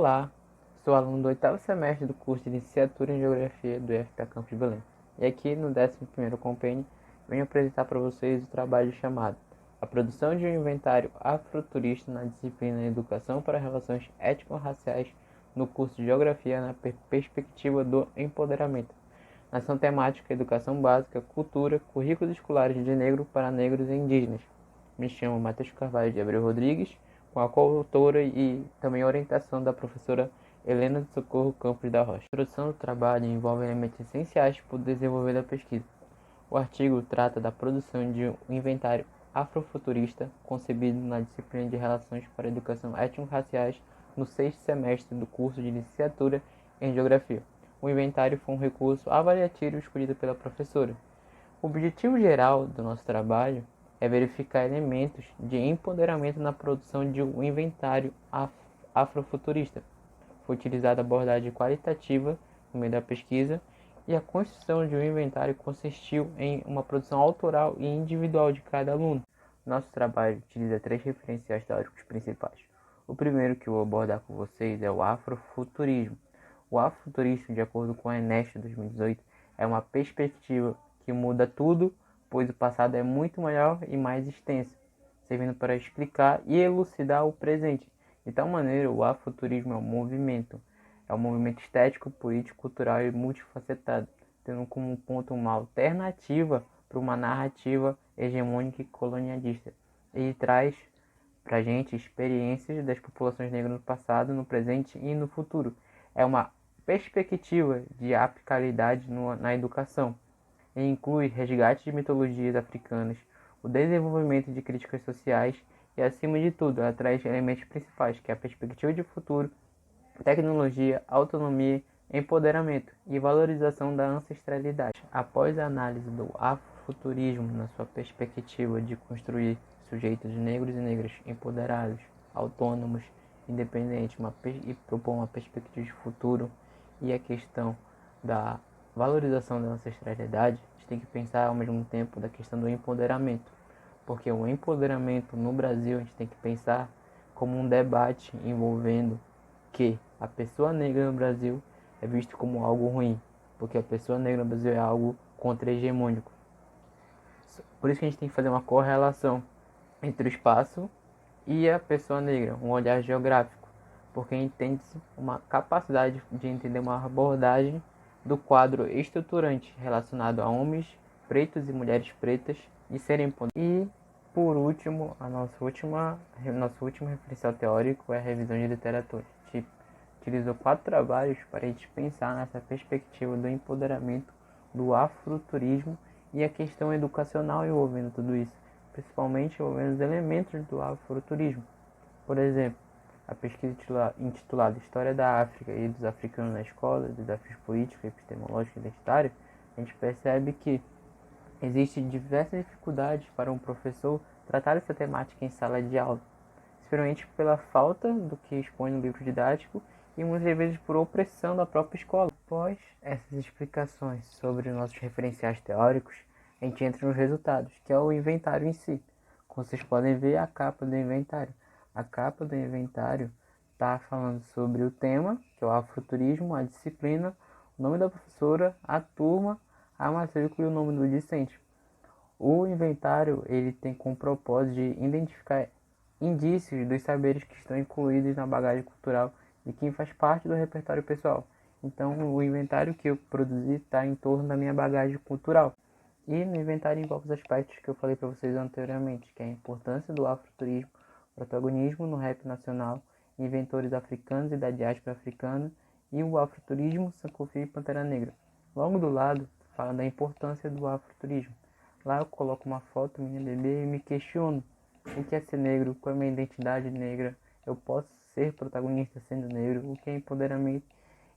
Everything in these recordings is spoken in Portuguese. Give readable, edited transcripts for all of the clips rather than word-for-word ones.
Olá, sou aluno do 8º semestre do curso de Licenciatura em Geografia do IFPA Campus Belém. E aqui no 11º compêndio venho apresentar para vocês o trabalho chamado A Produção de um Inventário Afroturista na disciplina Educação para Relações Étnico-Raciais no curso de Geografia na perspectiva do empoderamento. Nação temática, educação básica, cultura, currículos escolares de negro para negros e indígenas. Me chamo Matheus Carvalho de Abreu Rodrigues, com a coautora e também orientação da professora Helena de Socorro Campos da Rocha. A introdução do trabalho envolve elementos essenciais para o desenvolver da pesquisa. O artigo trata da produção de um inventário afrofuturista concebido na disciplina de Relações para a Educação Étnico-Raciais no 6º semestre do curso de Licenciatura em Geografia. O inventário foi um recurso avaliativo escolhido pela professora. O objetivo geral do nosso trabalho é verificar elementos de empoderamento na produção de um inventário afrofuturista. Foi utilizada a abordagem qualitativa no meio da pesquisa e a construção de um inventário consistiu em uma produção autoral e individual de cada aluno. Nosso trabalho utiliza 3 referenciais teóricos principais. O primeiro que eu vou abordar com vocês é o afrofuturismo. O afrofuturismo, de acordo com a Enesco 2018, é uma perspectiva que muda tudo, pois o passado é muito maior e mais extenso, servindo para explicar e elucidar o presente. De tal maneira, o afrofuturismo é um movimento estético, político, cultural e multifacetado, tendo como ponto uma alternativa para uma narrativa hegemônica e colonialista. Ele traz para a gente experiências das populações negras no passado, no presente e no futuro. É uma perspectiva de aplicabilidade na educação. E inclui resgate de mitologias africanas, o desenvolvimento de críticas sociais e, acima de tudo, ela traz elementos principais, que é a perspectiva de futuro, tecnologia, autonomia, empoderamento e valorização da ancestralidade. Após a análise do afrofuturismo na sua perspectiva de construir sujeitos negros e negras empoderados, autônomos, independentes e propor uma perspectiva de futuro e a questão da valorização da ancestralidade, a gente tem que pensar ao mesmo tempo da questão do empoderamento, porque o empoderamento no Brasil a gente tem que pensar como um debate envolvendo que a pessoa negra no Brasil é vista como algo ruim, porque a pessoa negra no Brasil é algo contra-hegemônico. Por isso que a gente tem que fazer uma correlação entre o espaço e a pessoa negra, um olhar geográfico, porque entende-se uma capacidade de entender uma abordagem do quadro estruturante relacionado a homens pretos e mulheres pretas e serem empoderados. E, por último, nosso último referencial teórico é a revisão de literatura. A gente utilizou 4 trabalhos para a gente pensar nessa perspectiva do empoderamento, do afrofuturismo e a questão educacional envolvendo tudo isso, principalmente envolvendo os elementos do afrofuturismo. Por exemplo, a pesquisa intitulada História da África e dos Africanos na Escola, Desafios Políticos, Epistemológicos e Identitários, a gente percebe que existem diversas dificuldades para um professor tratar essa temática em sala de aula, especialmente pela falta do que expõe no livro didático e muitas vezes por opressão da própria escola. Após essas explicações sobre nossos referenciais teóricos, a gente entra nos resultados, que é o inventário em si. Como vocês podem ver, a capa do inventário. A capa do inventário está falando sobre o tema, que é o afrofuturismo, a disciplina, o nome da professora, a turma, a matrícula e o nome do discente. O inventário ele tem como propósito de identificar indícios dos saberes que estão incluídos na bagagem cultural de quem faz parte do repertório pessoal. Então, o inventário que eu produzi está em torno da minha bagagem cultural. E no inventário envolve os aspectos que eu falei para vocês anteriormente, que é a importância do afrofuturismo, protagonismo no rap nacional, inventores africanos e da diáspora africana e o afrofuturismo, Sankofi e Pantera Negra. Logo do lado, fala da importância do afrofuturismo. Lá eu coloco uma foto minha bebê e me questiono o que é ser negro, qual é a minha identidade negra, eu posso ser protagonista sendo negro, o que é empoderamento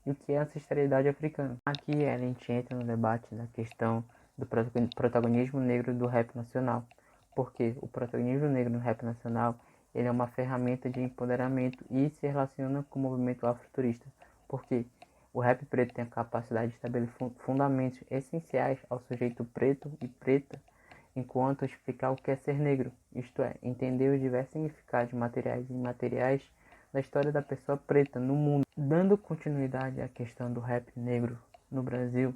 e o que é ancestralidade africana. Aqui a gente entra no debate da questão do protagonismo negro do rap nacional, porque o protagonismo negro no rap nacional ele é uma ferramenta de empoderamento e se relaciona com o movimento afrofuturista, porque o rap preto tem a capacidade de estabelecer fundamentos essenciais ao sujeito preto e preta, enquanto explicar o que é ser negro, isto é, entender os diversos significados materiais e imateriais da história da pessoa preta no mundo. Dando continuidade à questão do rap negro no Brasil,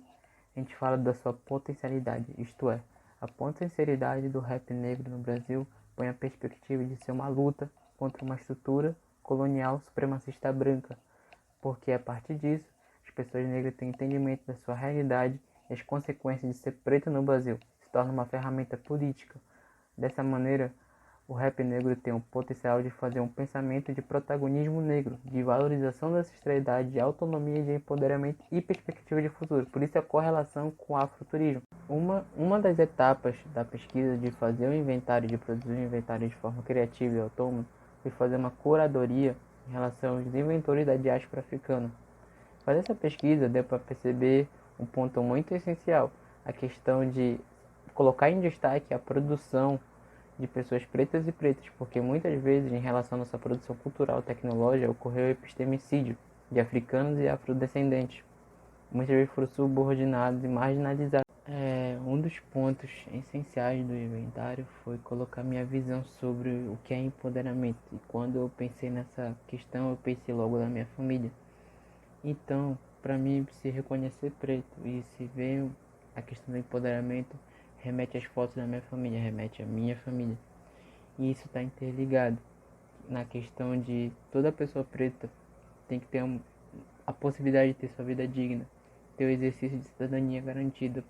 a gente fala da sua potencialidade, isto é, a potencialidade do rap negro no Brasil põe a perspectiva de ser uma luta contra uma estrutura colonial supremacista branca, porque a partir disso, as pessoas negras têm entendimento da sua realidade e as consequências de ser preta no Brasil, se torna uma ferramenta política. Dessa maneira, o rap negro tem o potencial de fazer um pensamento de protagonismo negro, de valorização da ancestralidade, de autonomia, de empoderamento e perspectiva de futuro. Por isso a correlação com o afrofuturismo. Uma das etapas da pesquisa de fazer o inventário, de produzir um inventário de forma criativa e autônoma, foi fazer uma curadoria em relação aos inventores da diáspora africana. Fazer essa pesquisa deu para perceber um ponto muito essencial, a questão de colocar em destaque a produção de pessoas pretas e pretas, porque muitas vezes, em relação à nossa produção cultural e tecnológica, ocorreu o epistemicídio de africanos e afrodescendentes. Muitas vezes foram subordinados e marginalizados. Um dos pontos essenciais do inventário foi colocar minha visão sobre o que é empoderamento. E quando eu pensei nessa questão, eu pensei logo na minha família. Então, para mim, se reconhecer preto e se ver a questão do empoderamento, remete às fotos da minha família, remete à minha família. E isso está interligado na questão de toda pessoa preta tem que ter a possibilidade de ter sua vida digna, ter o exercício de cidadania garantido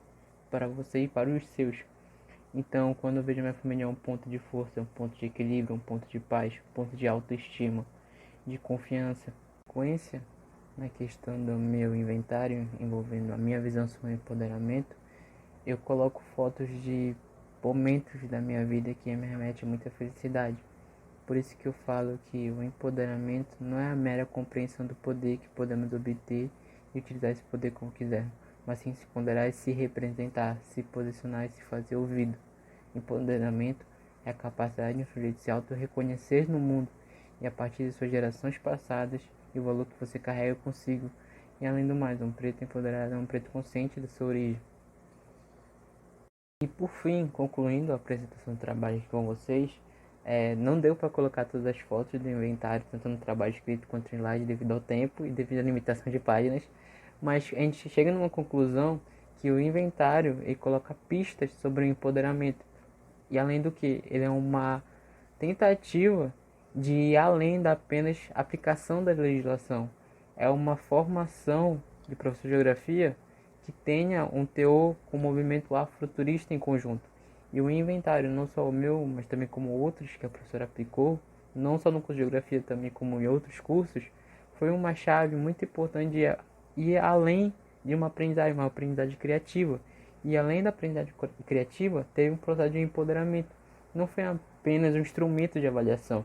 para você e para os seus. Então, quando eu vejo minha família é um ponto de força, um ponto de equilíbrio, um ponto de paz, um ponto de autoestima, de confiança, consequência na questão do meu inventário envolvendo a minha visão sobre o empoderamento, eu coloco fotos de momentos da minha vida que me remetem a muita felicidade. Por isso que eu falo que o empoderamento não é a mera compreensão do poder que podemos obter e utilizar esse poder como quiser, mas sim se ponderar e se representar, se posicionar e se fazer ouvido. Empoderamento é a capacidade de um sujeito se auto-reconhecer no mundo e a partir de suas gerações passadas e o valor que você carrega consigo. E além do mais, um preto empoderado é um preto consciente da sua origem. E por fim, concluindo a apresentação do trabalho aqui com vocês, não deu para colocar todas as fotos do inventário, tanto no trabalho escrito quanto em slide, devido ao tempo e devido à limitação de páginas, mas a gente chega numa conclusão que o inventário ele coloca pistas sobre o empoderamento, e além do que, ele é uma tentativa de ir além da apenas aplicação da legislação, é uma formação de professor de geografia que tenha um teor com o movimento afrofuturista em conjunto. E o inventário, não só o meu, mas também como outros que a professora aplicou, não só no curso de Geografia, também como em outros cursos, foi uma chave muito importante de ir além de uma aprendizagem criativa. E além da aprendizagem criativa, teve um processo de empoderamento. Não foi apenas um instrumento de avaliação,